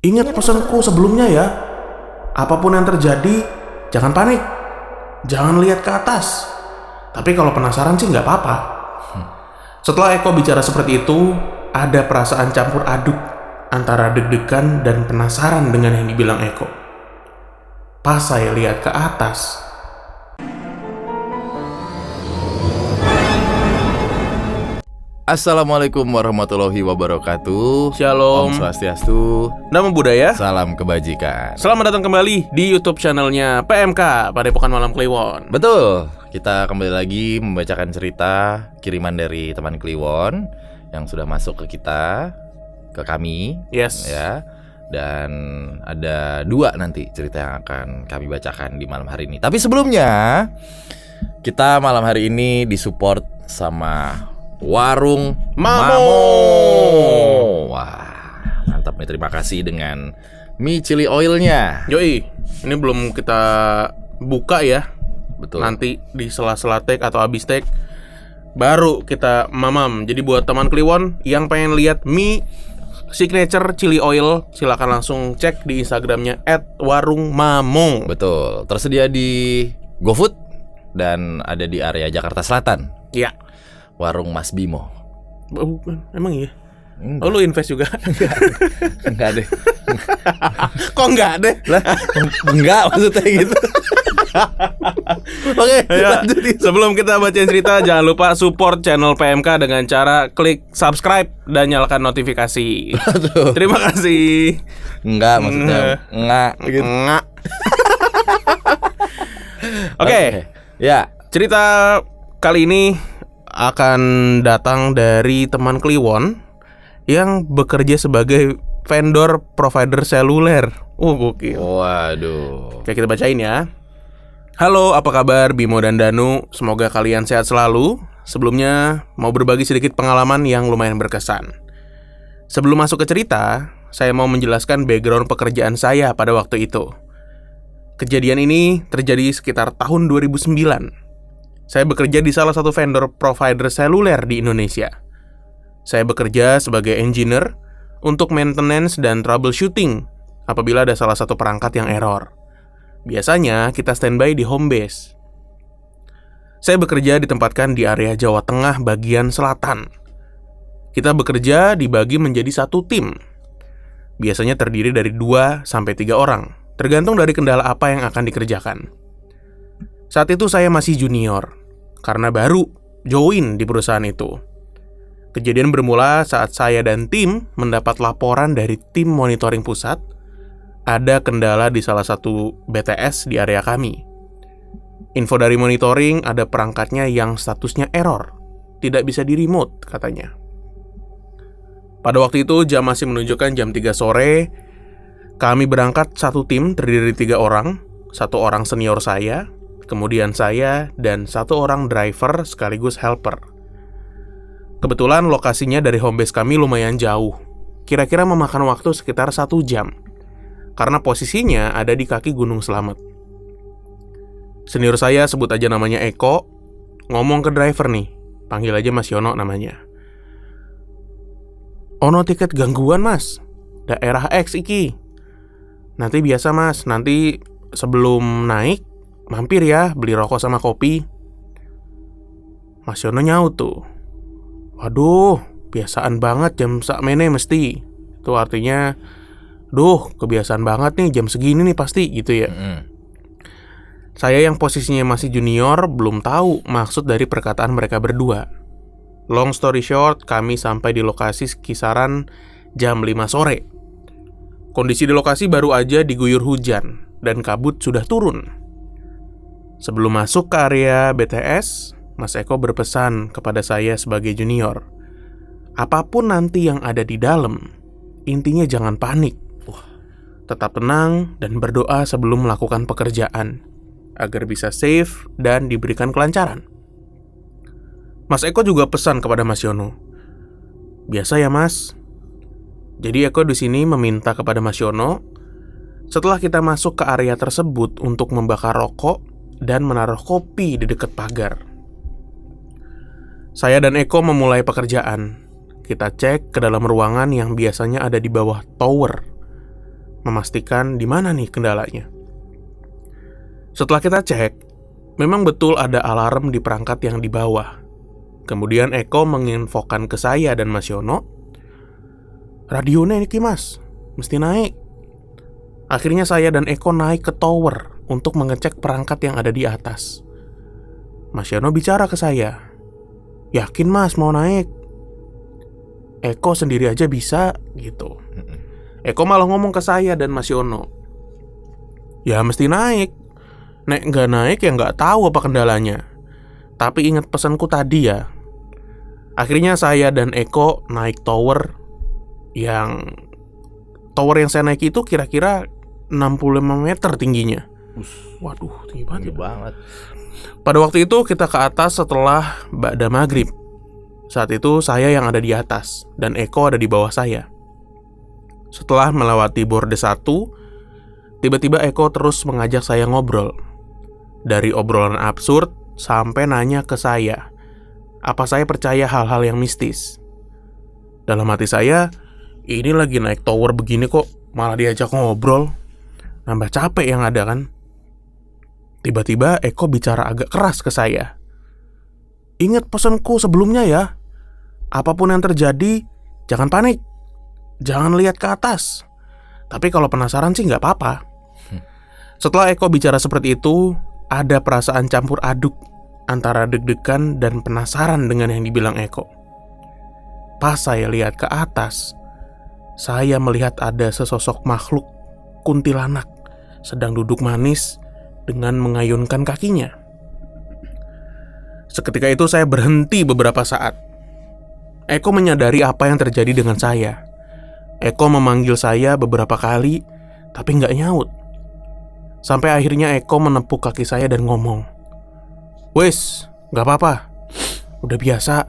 Ingat pesanku sebelumnya ya. Apapun yang terjadi, jangan panik. Jangan lihat ke atas. Tapi kalau penasaran sih nggak apa-apa. Setelah Eko bicara seperti itu, ada perasaan campur aduk antara deg-degan dan penasaran dengan yang dibilang Eko. Pas saya lihat ke atas, Assalamualaikum warahmatullahi wabarakatuh. Shalom. Om Swastiastu. Namo Buddhaya. Salam kebajikan. Selamat datang kembali di YouTube channelnya PMK Padepokan Malam Kliwon. Betul, kita kembali lagi membacakan cerita kiriman dari teman Kliwon yang sudah masuk ke kita, ke kami. Yes. Ya. Dan ada 2 nanti cerita yang akan kami bacakan di malam hari ini. Tapi sebelumnya, kita malam hari ini disupport sama Warung Mamo. Wah, mantap nih, terima kasih dengan mie chili oilnya. Yoi, ini belum kita buka ya. Betul. Nanti di sela-sela take atau abis take baru kita mamam. Jadi buat teman Kliwon yang pengen lihat mie signature chili oil, silakan langsung cek di Instagramnya @warungmamo. Betul, tersedia di GoFood dan ada di area Jakarta Selatan. Ya. Warung Mas Bimo. Bukan, emang iya? Enggak. Oh, lu invest juga? Enggak deh. Kok enggak deh? Lah, enggak maksudnya gitu. Oke, Ya, lanjutin. sebelum kita bacain cerita, jangan lupa support channel PMK dengan cara klik subscribe dan nyalakan notifikasi. Aduh. Terima kasih. Enggak maksudnya enggak gitu. Enggak. Oke, Ya. cerita kali ini akan datang dari teman Kliwon yang bekerja sebagai vendor provider seluler. Gokil. Waduh. Oke, kita bacain ya. Halo, apa kabar Bimo dan Danu? Semoga kalian sehat selalu. Sebelumnya, mau berbagi sedikit pengalaman yang lumayan berkesan. Sebelum masuk ke cerita, saya mau menjelaskan background pekerjaan saya pada waktu itu. Kejadian ini terjadi sekitar tahun 2009. Saya bekerja di salah satu vendor provider seluler di Indonesia. Saya bekerja sebagai engineer untuk maintenance dan troubleshooting apabila ada salah satu perangkat yang error. Biasanya kita standby di home base. Saya bekerja ditempatkan di area Jawa Tengah bagian selatan. Kita bekerja dibagi menjadi satu tim. Biasanya terdiri dari 2-3 orang, tergantung dari kendala apa yang akan dikerjakan. Saat itu saya masih junior, karena baru join di perusahaan itu. Kejadian bermula saat saya dan tim mendapat laporan dari tim monitoring pusat ada kendala di salah satu BTS di area kami. Info dari monitoring ada perangkatnya yang statusnya error, tidak bisa di-remote katanya. Pada waktu itu jam masih menunjukkan jam 3 sore. Kami berangkat satu tim terdiri dari 3 orang, 1 orang senior saya, kemudian saya, dan 1 orang driver sekaligus helper. Kebetulan lokasinya dari home base kami lumayan jauh, kira-kira memakan waktu sekitar 1 jam, karena posisinya ada di kaki Gunung Slamet. Senior saya, sebut aja namanya Eko, ngomong ke driver nih, panggil aja Mas Yono namanya. Ono tiket gangguan mas, daerah X iki. Nanti biasa mas, nanti sebelum naik mampir ya, beli rokok sama kopi. Mas Yono nyaut tuh. Waduh, biasaan banget jam sakmene mesti. Itu artinya, duh, kebiasaan banget nih jam segini nih pasti gitu ya. Saya yang posisinya masih junior belum tahu maksud dari perkataan mereka berdua. Long story short, kami sampai di lokasi kisaran jam 5 sore. Kondisi di lokasi baru aja diguyur hujan dan kabut sudah turun. Sebelum masuk ke area BTS, Mas Eko berpesan kepada saya sebagai junior, apapun nanti yang ada di dalam, intinya jangan panik. Tetap tenang dan berdoa sebelum melakukan pekerjaan, agar bisa safe dan diberikan kelancaran. Mas Eko juga pesan kepada Mas Yono, biasa ya mas. Jadi Eko di sini meminta kepada Mas Yono, setelah kita masuk ke area tersebut untuk membakar rokok dan menaruh kopi di dekat pagar. Saya dan Eko memulai pekerjaan. Kita cek ke dalam ruangan yang biasanya ada di bawah tower. memastikan di mana nih kendalanya. Setelah kita cek, memang betul ada alarm di perangkat yang di bawah. Kemudian Eko menginfokan ke saya dan Mas Yono, radionya ini Mas, mesti naik. Akhirnya saya dan Eko naik ke tower untuk mengecek perangkat yang ada di atas. Mas Yono bicara ke saya, yakin Mas mau naik? Eko sendiri aja bisa gitu. Eko malah ngomong ke saya dan Mas Yono, ya mesti naik. Nek nggak naik ya nggak tahu apa kendalanya. Tapi ingat pesanku tadi ya. Akhirnya saya dan Eko naik tower yang saya naik itu kira-kira 65 meter tingginya. Waduh, tinggi banget. Pada waktu itu kita ke atas setelah ba'da maghrib. Saat itu saya yang ada di atas dan Eko ada di bawah saya. Setelah melewati borde 1, tiba-tiba Eko terus mengajak saya ngobrol. Dari obrolan absurd sampai nanya ke saya, apa saya percaya hal-hal yang mistis. Dalam hati saya, ini lagi naik tower begini kok malah diajak ngobrol. Nambah capek yang ada kan. Tiba-tiba Eko bicara agak keras ke saya. Ingat pesanku sebelumnya ya. Apapun yang terjadi, jangan panik. Jangan lihat ke atas. Tapi kalau penasaran sih nggak apa-apa. Setelah Eko bicara seperti itu, ada perasaan campur aduk antara deg-degan dan penasaran dengan yang dibilang Eko. Pas saya lihat ke atas, saya melihat ada sesosok makhluk kuntilanak sedang duduk manis dengan mengayunkan kakinya. Seketika itu saya berhenti beberapa saat. Eko menyadari apa yang terjadi dengan saya. Eko memanggil saya beberapa kali, tapi nggak nyaut. Sampai akhirnya Eko menepuk kaki saya dan ngomong, "Wes, nggak apa-apa. Udah biasa,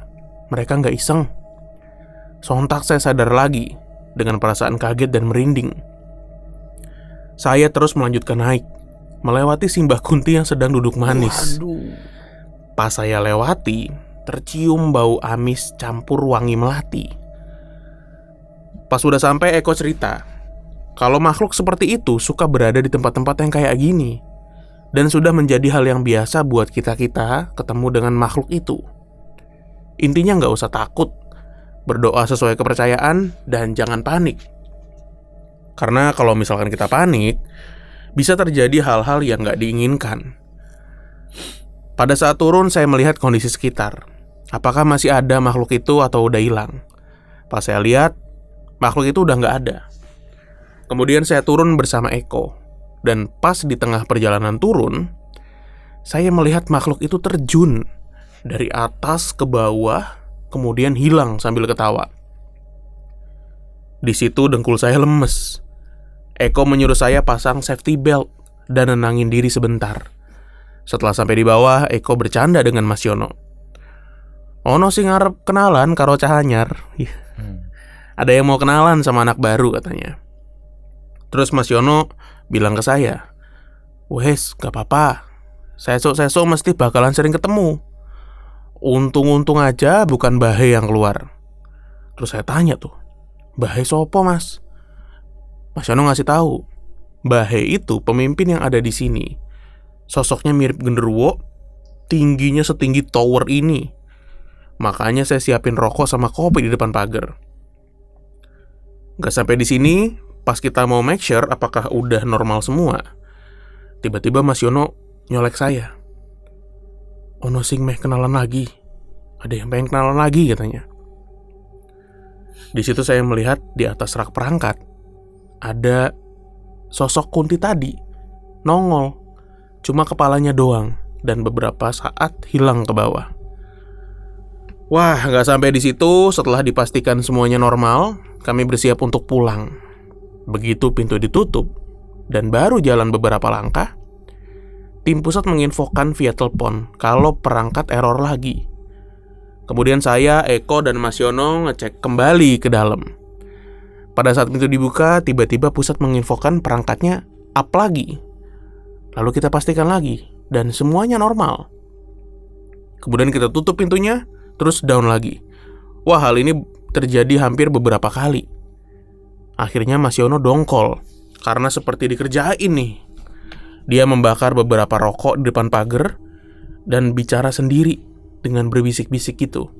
mereka nggak iseng." Sontak saya sadar lagi dengan perasaan kaget dan merinding. Saya terus melanjutkan naik, melewati Simbah Kunti yang sedang duduk manis. Pas saya lewati, tercium bau amis campur wangi melati. Pas sudah sampai, Eko cerita kalau makhluk seperti itu suka berada di tempat-tempat yang kayak gini, dan sudah menjadi hal yang biasa buat kita-kita ketemu dengan makhluk itu. Intinya nggak usah takut, berdoa sesuai kepercayaan, dan jangan panik. Karena kalau misalkan kita panik, bisa terjadi hal-hal yang nggak diinginkan. Pada saat turun, saya melihat kondisi sekitar. Apakah masih ada makhluk itu atau udah hilang? Pas saya lihat, makhluk itu udah nggak ada. Kemudian saya turun bersama Eko. Dan pas di tengah perjalanan turun, saya melihat makhluk itu terjun dari atas ke bawah, kemudian hilang sambil ketawa. Di situ dengkul saya lemes. Eko menyuruh saya pasang safety belt dan nenangin diri sebentar. Setelah sampai di bawah, Eko bercanda dengan Mas Yono. Ono sing ngarep kenalan karo Cahanyar. Ada yang mau kenalan sama anak baru katanya. Terus Mas Yono bilang ke saya, "Wes, gak apa-apa. Sesok mesti bakalan sering ketemu. Untung-untung aja bukan Bahe yang keluar." Terus saya tanya tuh, "Bahe sopo Mas?" Mas Yono ngasih tahu, Bahe itu pemimpin yang ada di sini. Sosoknya mirip genderuwo, tingginya setinggi tower ini. Makanya saya siapin rokok sama kopi di depan pagar. Gak sampai di sini, pas kita mau make sure apakah udah normal semua, tiba-tiba Mas Yono nyolek saya. "Ono sing meh kenalan lagi. Ada yang pengen kenalan lagi," katanya. Di situ saya melihat di atas rak perangkat ada sosok Kunti tadi nongol, cuma kepalanya doang dan beberapa saat hilang ke bawah. Wah, nggak sampai di situ. Setelah dipastikan semuanya normal, kami bersiap untuk pulang. Begitu pintu ditutup dan baru jalan beberapa langkah, tim pusat menginfokan via telepon kalau perangkat error lagi. Kemudian saya, Eko, dan Mas Yono ngecek kembali ke dalam. Pada saat pintu dibuka, tiba-tiba pusat menginfokan perangkatnya up lagi. Lalu kita pastikan lagi, dan semuanya normal. Kemudian kita tutup pintunya, terus down lagi. Wah, hal ini terjadi hampir beberapa kali. Akhirnya Mas Yono dongkol karena seperti dikerjain nih. Dia membakar beberapa rokok di depan pagar dan bicara sendiri dengan berbisik-bisik gitu.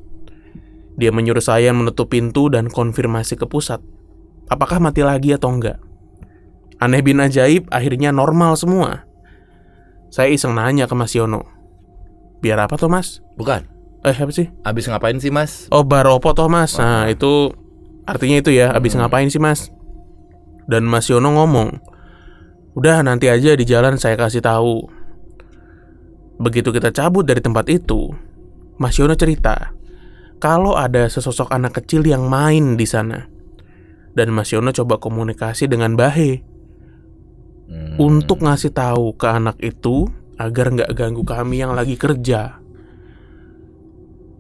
Dia menyuruh saya menutup pintu dan konfirmasi ke pusat, apakah mati lagi atau enggak. Aneh bin ajaib, akhirnya normal semua. Saya iseng nanya ke Mas Yono, biar apa toh Mas? Bukan. Apa sih? Abis ngapain sih Mas? Oh, baropo toh Mas. Nah itu artinya itu ya, abis ngapain sih Mas? Dan Mas Yono ngomong, udah nanti aja di jalan saya kasih tahu. Begitu kita cabut dari tempat itu, Mas Yono cerita kalau ada sesosok anak kecil yang main di sana. Dan Mas Yono coba komunikasi dengan Bahe untuk ngasih tahu ke anak itu agar nggak ganggu kami yang lagi kerja.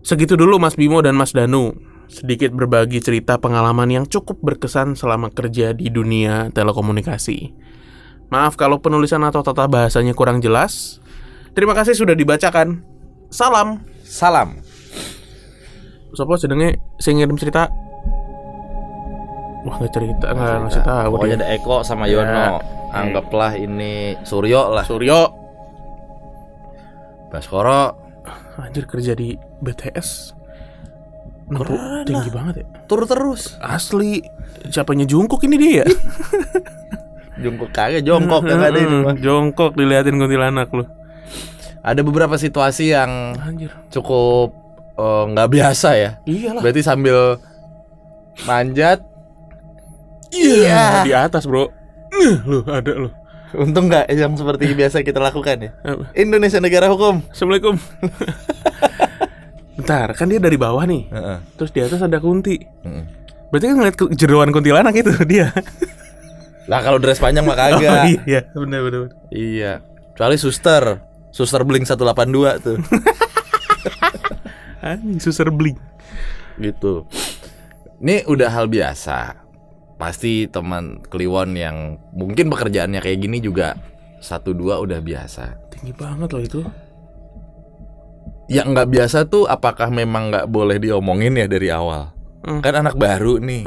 Segitu dulu Mas Bimo dan Mas Danu, sedikit berbagi cerita pengalaman yang cukup berkesan selama kerja di dunia telekomunikasi. Maaf kalau penulisan atau tata bahasanya kurang jelas. Terima kasih sudah dibacakan. Salam. Salam. Sopo sedengnya sing ngirim cerita. Wah, nggak cerita, nggak ngasih tahu. Pokoknya ada Eko sama Yono. Anggaplah ini Suryo lah. Suryo. Baskoro. Anjir, kerja di BTS. Tinggi banget ya. Turun terus. Asli. Siapanya Jungkook ini dia ya? Jongkok kagak, jongkok yang ada ini mah. Jongkok diliatin kuntilanak lu. Ada beberapa situasi yang Anjir. cukup nggak biasa ya. Iyalah. Berarti sambil manjat. Iya. Di atas bro. Lu ada lu. Untung nggak yang seperti biasa kita lakukan ya. Apa? Indonesia negara hukum. Assalamualaikum. Bentar, kan dia dari bawah nih. Terus di atas ada kunti. Berarti kan ngeliat jeroan kuntilanak itu dia. Lah kalau dress panjang mah kagak. Oh iya, bener. Iya. Kecuali Suster Blink 182 tuh. Anjing, suster bling. Gitu. Ini udah hal biasa. Pasti teman Kliwon yang mungkin pekerjaannya kayak gini juga 1-2 udah biasa. Tinggi banget loh itu. Yang nggak biasa tuh apakah memang nggak boleh diomongin ya dari awal? Kan anak baru nih.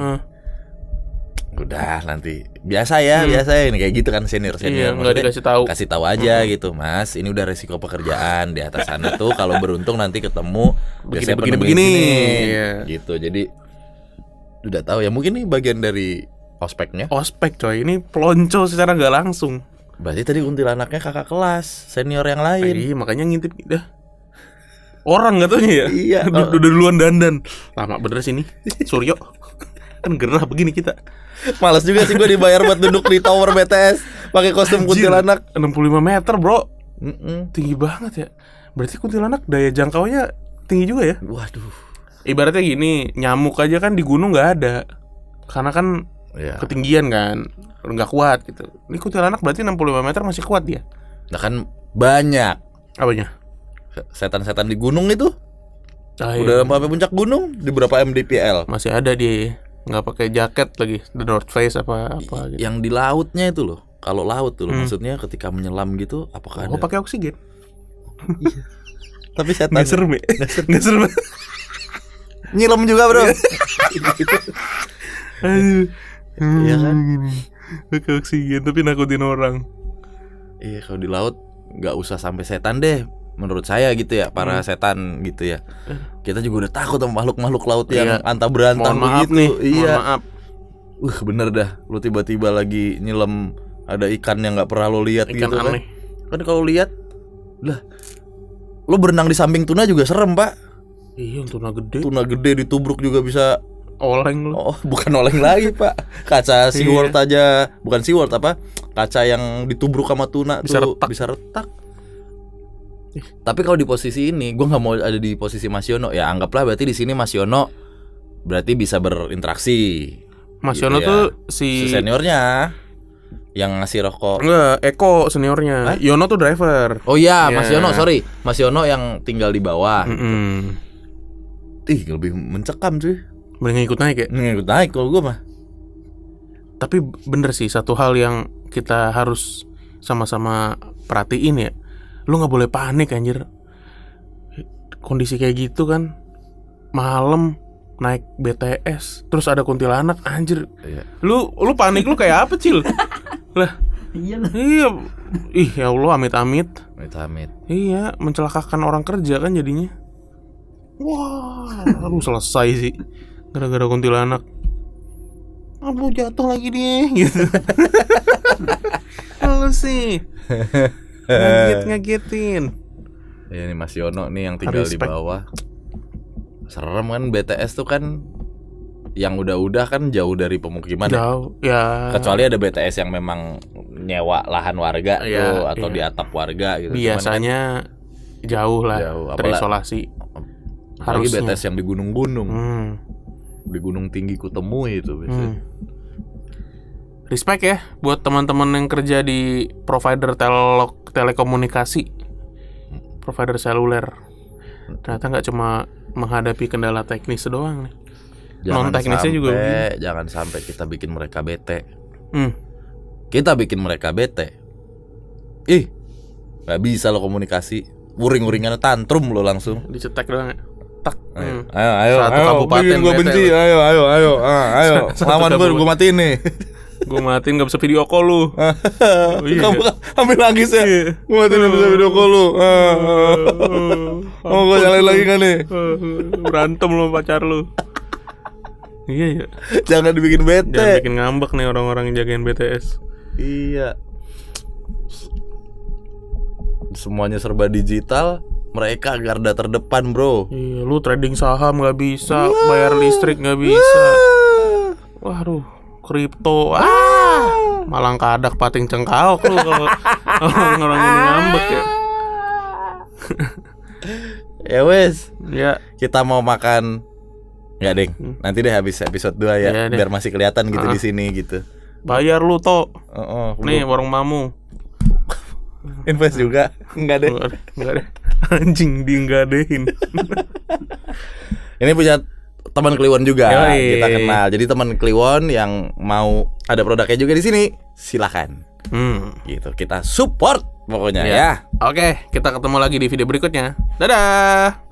Udah nanti biasa ya ini kayak gitu kan senior. Iya, nggak dikasih tahu. Kasih tahu aja gitu, Mas. Ini udah resiko pekerjaan di atas sana tuh. Kalau beruntung nanti ketemu begini. Iya. Gitu. Jadi udah tahu ya, mungkin nih bagian dari ospeknya. Ospek coy, ini pelonco secara nggak langsung. Berarti tadi kuntilanaknya kakak kelas senior yang lain. Iya, makanya ngintip dah. Orang katanya ya. Iya. Udah duluan dandan. Lama bener sini. Suryo. Kan gerah begini kita. Males juga sih gue dibayar buat duduk di tower BTS pakai kostum kuntilanak. 65 meter bro. Tinggi banget ya. Berarti kuntilanak daya jangkaunya tinggi juga ya. Waduh. Ibaratnya gini, nyamuk aja kan di gunung nggak ada. Karena kan ketinggian kan, nggak kuat gitu. Ini kuntilanak berarti 65 meter masih kuat dia. Nah kan banyak. Apanya? Setan-setan di gunung itu. Iya. Udah sampai puncak gunung di berapa MDPL. Masih ada di nggak pakai jaket lagi, The North Face apa gitu. Yang di lautnya itu loh. Kalau laut tuh loh, maksudnya ketika menyelam gitu apakah ada? Oh, pakai oksigen. Tapi setan Nggak serem ya? Nggak serem. nyilam juga bro. Iya kan? Pakai oksigen tapi nakutin orang. Iya, kalau di laut nggak usah sampai setan deh. Menurut saya gitu ya, para setan gitu ya. Kita juga udah takut sama makhluk-makhluk laut yang antah berantah begitu. Nih, iya. Mohon maaf. Bener dah. Lu tiba-tiba lagi nyelam ada ikan yang nggak pernah lo lihat Ikan gitu aneh. kan kalau lihat lah, lu berenang di samping tuna juga serem pak. Iya, tuna gede. Tuna gede ditubruk juga bisa Oleng lu. Oh, bukan oleng lagi pak. Kaca SeaWorld aja, bukan SeaWorld apa? Kaca yang ditubruk sama tuna Bisa tuh retak. bisa retak. Tapi kalau di posisi ini, gue nggak mau ada di posisi Mas Yono. Ya anggaplah berarti di sini Mas Yono berarti bisa berinteraksi. Mas gitu Yono ya. tuh si seniornya yang ngasih rokok. Enggak, Eko seniornya. Yono tuh driver. Oh iya, Yeah. Mas Yono, sorry. Mas Yono yang tinggal di bawah. Mm-mm. Lebih mencekam cuy. Mending ikut naik ya. Ikut naik kalau gue mah. Tapi bener sih, satu hal yang kita harus sama-sama perhatiin ya, lu gak boleh panik anjir. Kondisi kayak gitu kan, malam naik BTS terus ada kuntilanak, anjir. Iya. Lu panik lu kayak apa, Cil? Lah, Iya lah. iya. Ih, ya Allah, amit-amit. Amit-amit. Iya, mencelakakan orang kerja kan jadinya. Wah, aduh selesai sih. Gara-gara kuntilanak. Aduh jatuh lagi dia gitu. Lu sih ngagetin. Ya ini Mas Yono nih yang tinggal Respect. di bawah. Serem kan, BTS tuh kan yang udah kan jauh dari pemukiman ya. Jauh ya. Kecuali ada BTS yang memang nyewa lahan warga Iya, tuh atau iya. di atap warga gitu. Biasanya jauh lah, Jauh, terisolasi. Apalagi harusnya. BTS yang di gunung-gunung, Hmm. di gunung tinggi kutemui itu biasanya. Respect ya buat teman-teman yang kerja di provider telekomunikasi, provider seluler. Ternyata nggak cuma menghadapi kendala teknis doang nih. Non-teknisnya juga begini. Jangan sampai kita bikin mereka bete. Hmm. Kita bikin mereka bete. Ih, nggak bisa lo komunikasi. Uring-uringannya tantrum lo langsung. Dicetek doang ya. Tak. Ayo, Satu kabupaten bikin gua bete benci. lo. Ayo. Satu Lawan kabupaten. gue matiin nih. Gue matiin nggak bisa video call lu. Iya. Kamu ambil nangis ya. Gue matiin bisa video call lu. Mau gue nyalain lagi kan nih? Berantem lu sama pacar lu. Iya ya. Jangan dibikin Jangan bete. bikin ngambek nih orang-orang yang jagain BTS. Iya. Semuanya serba digital. Mereka garda terdepan, bro. Iya, lu trading saham nggak bisa, bayar listrik nggak bisa. Waduh, kripto. Malang kadak pating cengkaok lu kalau orang ini ngambek ya. Ya wes, Ya, kita mau makan. Nggak, Deng. Nanti deh habis episode 2 ya, Iya deh. biar masih kelihatan gitu di sini gitu. bayar lu toh. Nih, Nih warung mamu. invest juga. Enggak deh. Enggak deh. Anjing dienggadein. Ini punya teman Kliwon juga. Yoi. Kita kenal. Jadi teman Kliwon yang mau ada produknya juga di sini, silakan. Gitu. Kita support pokoknya ya. Oke, kita ketemu lagi di video berikutnya. Dadah.